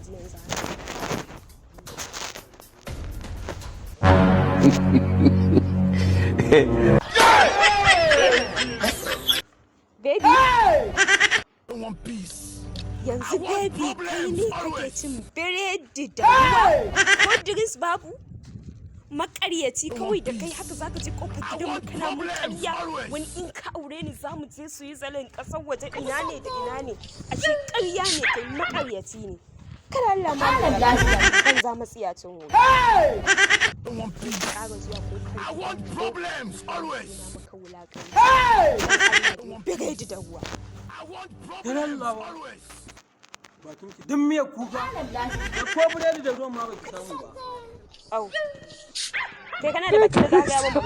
ji yanzu baby yanzu baby kai ne kake cin biredi da ruwa ko drinks babu makaryaci kawai da kai haka zaka je kofar gidan mu kana mun ƙarya wani in ka aure ni zamu je su yi zalin ƙasar waje ina ne da ina ne ashe ƙarya ne kai makaryaci ne kada Allah ma da kan za mu tsiyacin wuri I want problems always biredi da ruwa bakin ki duk miya kuka da ko biredi da ruwan ma baki samu ba au kai kana da baki da zaka ga